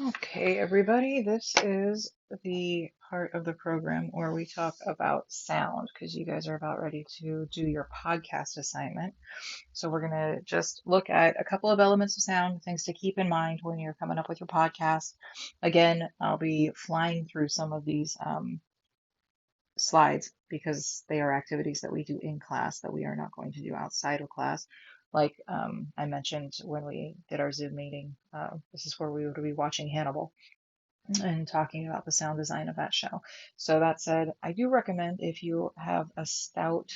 Okay, everybody, this is the part of the program where we talk about sound because you guys are about ready to do your podcast assignment. So, we're going to just look at a couple of elements of sound, things to keep in mind when you're coming up with your podcast. Again, I'll be flying through some of these slides because they are activities that we do in class that we are not going to do outside of class. Like I mentioned when we did our Zoom meeting, this is where we would be watching Hannibal and talking about the sound design of that show. So that said, I do recommend if you have a stout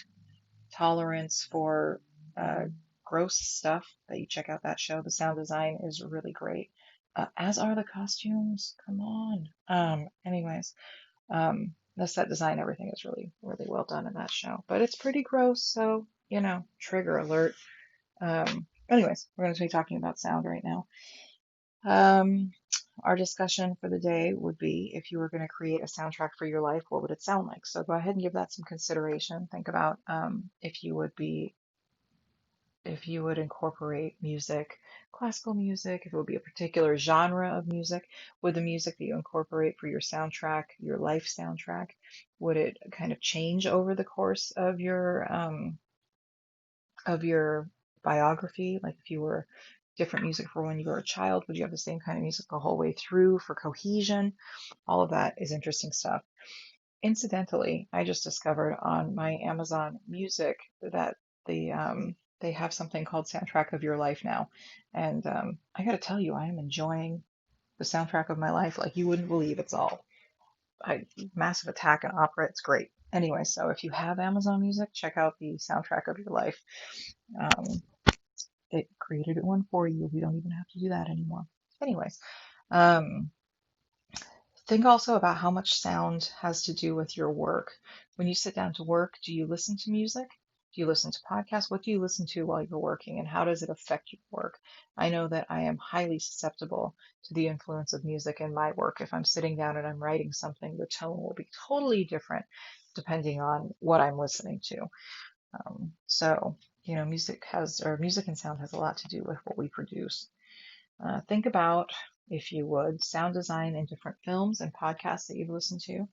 tolerance for uh, gross stuff that you check out that show. The sound design is really great, as are the costumes. Come on. Anyways, the set design, everything is really, really well done in that show. But it's pretty gross, so trigger alert. Anyways, we're going to be talking about sound right now. Um, our discussion for the day would be if you were going to create a soundtrack for your life, what would it sound like? So go ahead and give that some consideration. Think about if you would incorporate music, classical music, if it would be a particular genre of music, would the music that you incorporate for your soundtrack, your life soundtrack, would it kind of change over the course of your biography? Like if you were different music for when you were a child, would you have the same kind of music the whole way through for cohesion? All of that is interesting stuff. Incidentally, I just discovered on my Amazon Music that they have something called Soundtrack of Your Life now, and I got to tell you, I am enjoying the soundtrack of my life like you wouldn't believe. It's all Massive Attack and opera. It's great. Anyway, so if you have Amazon Music, check out the Soundtrack of Your Life. Um, it created one for you. We don't even have to do that anymore. Anyways, um, think also about how much sound has to do with your work. When you sit down to work, do you listen to music? Do you listen to podcasts? What do you listen to while you're working, and how does it affect your work? I know that I am highly susceptible to the influence of music in my work. If I'm sitting down and I'm writing something, the tone will be totally different depending on what I'm listening to. Music and sound has a lot to do with what we produce. Think about, if you would, sound design in different films and podcasts that you've listened to.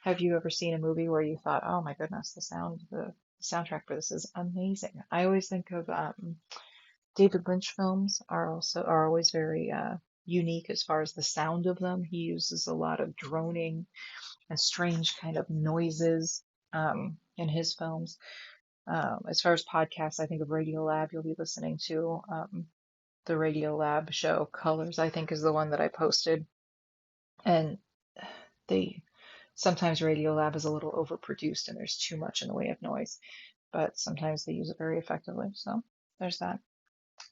Have you ever seen a movie where you thought, "Oh my goodness, the soundtrack for this is amazing"? I always think of David Lynch films are always very unique as far as the sound of them. He uses a lot of droning and strange kind of noises in his films. As far as podcasts, I think of Radiolab. You'll be listening to the Radiolab show. Colors, I think, is the one that I posted. And they sometimes Radiolab is a little overproduced and there's too much in the way of noise, but sometimes they use it very effectively. So there's that.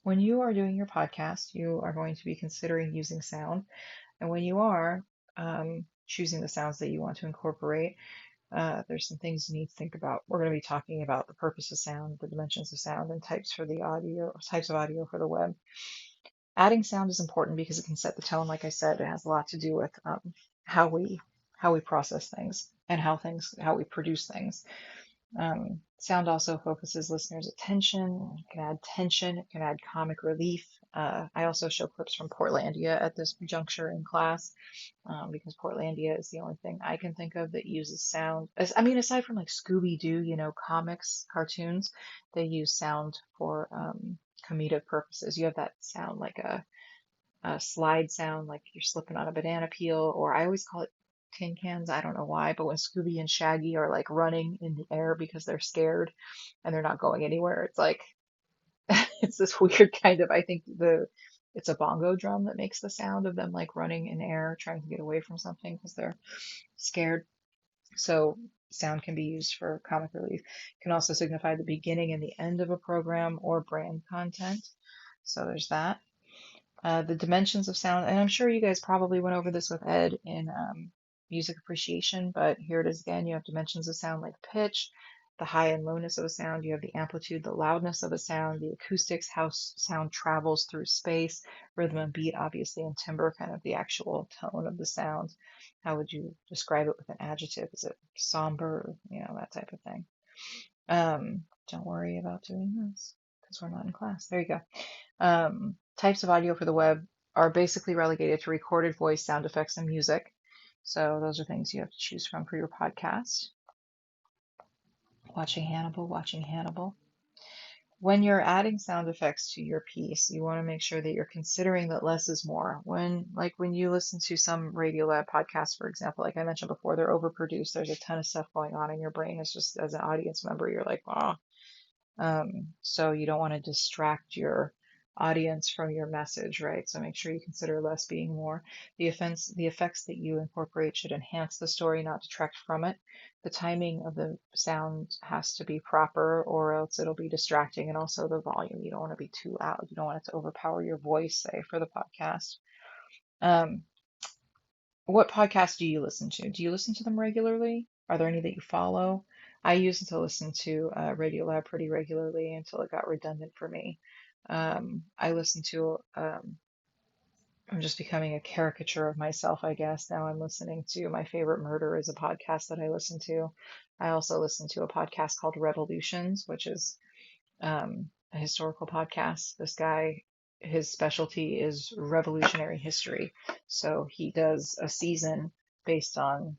When you are doing your podcast, you are going to be considering using sound. And when you are choosing the sounds that you want to incorporate, there's some things you need to think about. We're going to be talking about the purpose of sound, the dimensions of sound, and types of audio for the web. Adding sound is important because it can set the tone. Like I said, it has a lot to do with how we how we process things and how we produce things. Sound also focuses listeners' attention. It can add tension. It can add comic relief. I also show clips from Portlandia at this juncture in class because Portlandia is the only thing I can think of that uses sound. I mean, aside from like Scooby Doo, comics, cartoons, they use sound for comedic purposes. You have that sound like a slide sound, like you're slipping on a banana peel, or I always call it tin cans. I don't know why, but when Scooby and Shaggy are like running in the air because they're scared and they're not going anywhere, it's like it's this weird kind of, I think it's a bongo drum that makes the sound of them like running in air, trying to get away from something because they're scared. So sound can be used for comic relief. It can also signify the beginning and the end of a program or brand content. So there's that. The dimensions of sound, and I'm sure you guys probably went over this with Ed in music appreciation, but here it is again. You have dimensions of sound like pitch, the high and lowness of a sound. You have the amplitude, the loudness of a sound, the acoustics, how sound travels through space, rhythm and beat, obviously, and timbre, kind of the actual tone of the sound. How would you describe it with an adjective? Is it somber? That type of thing. Don't worry about doing this because we're not in class. There you go. Types of audio for the web. are basically relegated to recorded voice, sound effects, and music. So those are things you have to choose from for your podcast. Watching Hannibal, watching Hannibal. When you're adding sound effects to your piece, you want to make sure that you're considering that less is more. When you listen to some Radiolab podcasts, for example, like I mentioned before, they're overproduced. There's a ton of stuff going on in your brain. It's just as an audience member, you're like, ah. So you don't want to distract your audience from your message, right? So make sure you consider less being more. The effects that you incorporate should enhance the story, not detract from it. The timing of the sound has to be proper, or else it'll be distracting. And also the volume. You don't want to be too loud. You don't want it to overpower your voice, say, for the podcast. Um, what podcasts do you listen to? Do you listen to them regularly? Are there any that you follow? I used to listen to Radiolab pretty regularly until it got redundant for me. I listen to, I'm just becoming a caricature of myself, I guess. Now I'm listening to My Favorite Murder is a podcast that I listen to. I also listen to a podcast called Revolutions, which is a historical podcast. This guy, his specialty is revolutionary history. So he does a season based on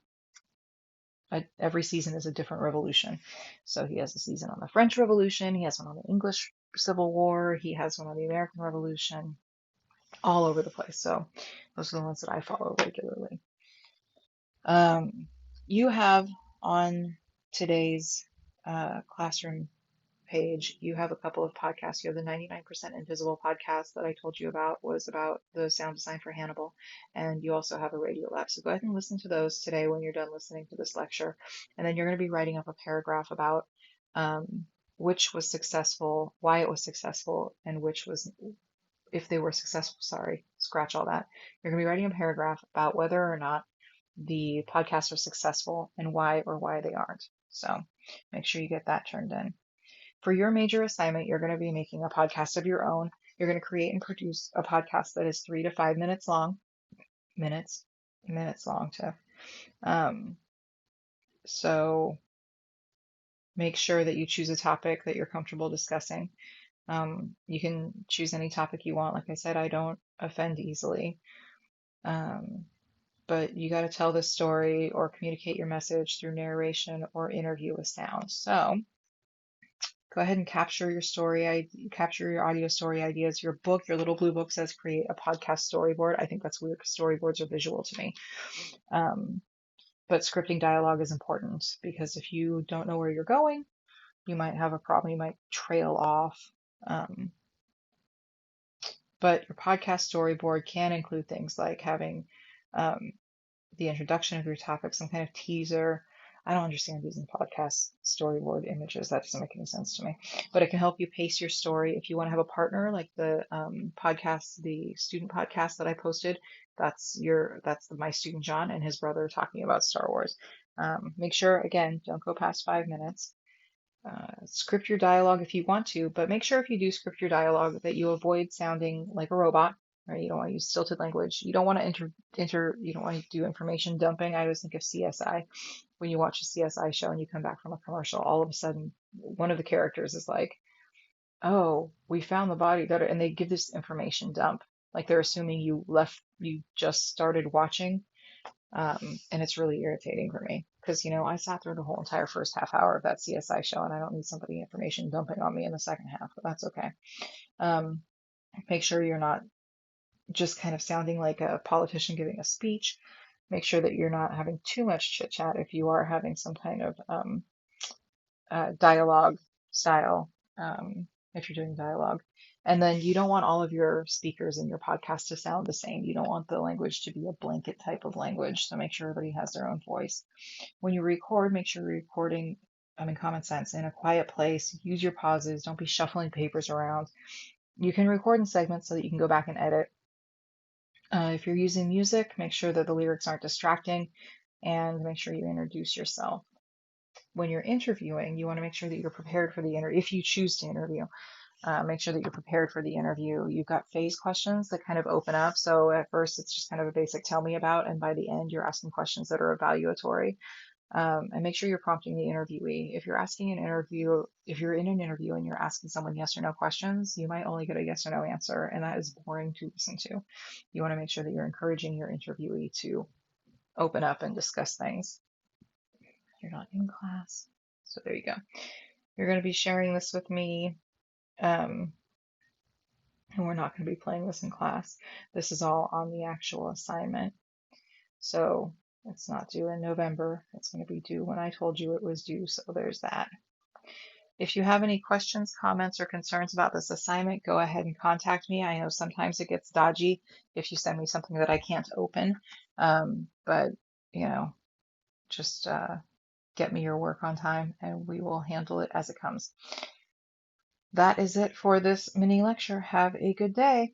every season is a different revolution. So he has a season on the French Revolution, he has one on the English Civil War, he has one on the American Revolution, all over the place. So those are the ones that I follow regularly. You have on today's classroom page, you have a couple of podcasts. You have the 99% Invisible podcast that I told you about, was about the sound design for Hannibal. And you also have a Radiolab. So go ahead and listen to those today when you're done listening to this lecture. And then you're going to be writing up a paragraph about which was successful, why it was successful, and which was, if they were successful, sorry, scratch all that. You're going to be writing a paragraph about whether or not the podcasts are successful and why or why they aren't. So make sure you get that turned in. For your major assignment, you're going to be making a podcast of your own. You're going to create and produce a podcast that is 3 to 5 minutes long. Minutes long too. So make sure that you choose a topic that you're comfortable discussing. You can choose any topic you want. Like I said, I don't offend easily. But you got to tell this story or communicate your message through narration or interview with sound. So go ahead and capture your story, capture your audio story ideas. Your book, your little blue book says create a podcast storyboard. I think that's weird because storyboards are visual to me. But scripting dialogue is important because if you don't know where you're going, you might have a problem. You might trail off. But your podcast storyboard can include things like having the introduction of your topic, some kind of teaser. I don't understand using podcast storyboard images. That doesn't make any sense to me. But it can help you pace your story. If you want to have a partner, like the podcast, the student podcast that I posted, that's my student John and his brother talking about Star Wars. Make sure, again, don't go past 5 minutes. Script your dialogue if you want to, but make sure if you do script your dialogue that you avoid sounding like a robot. Right? You don't want to use stilted language. You don't want to you don't want to do information dumping. I always think of CSI. When you watch a CSI show and you come back from a commercial, all of a sudden one of the characters is like, "Oh, we found the body," and they give this information dump. Like they're assuming you just started watching, and it's really irritating for me because, I sat through the whole entire first half hour of that CSI show and I don't need somebody information dumping on me in the second half, but that's okay. Make sure you're not just kind of sounding like a politician giving a speech. Make sure that you're not having too much chit chat if you are having some kind of dialogue style, if you're doing dialogue. And then you don't want all of your speakers in your podcast to sound the same. You don't want the language to be a blanket type of language. So make sure everybody has their own voice. When you record, make sure you're recording, common sense, in a quiet place. Use your pauses. Don't be shuffling papers around. You can record in segments so that you can go back and edit. If you're using music, make sure that the lyrics aren't distracting and make sure you introduce yourself. When you're interviewing, you want to make sure that you're prepared for the interview. If you choose to interview, make sure that you're prepared for the interview. You've got phase questions that kind of open up. So at first, it's just kind of a basic tell me about, and by the end, you're asking questions that are evaluatory. And make sure you're prompting the interviewee. If you're in an interview and you're asking someone yes or no questions, you might only get a yes or no answer, and that is boring to listen to. You want to make sure that you're encouraging your interviewee to open up and discuss things. You're not in class. So there you go. You're going to be sharing this with me, and we're not going to be playing this in class. This is all on the actual assignment. So it's not due in November. It's going to be due when I told you it was due. So there's that. If you have any questions, comments, or concerns about this assignment, go ahead and contact me. I know sometimes it gets dodgy if you send me something that I can't open, but just get me your work on time and we will handle it as it comes. That is it for this mini lecture. Have a good day.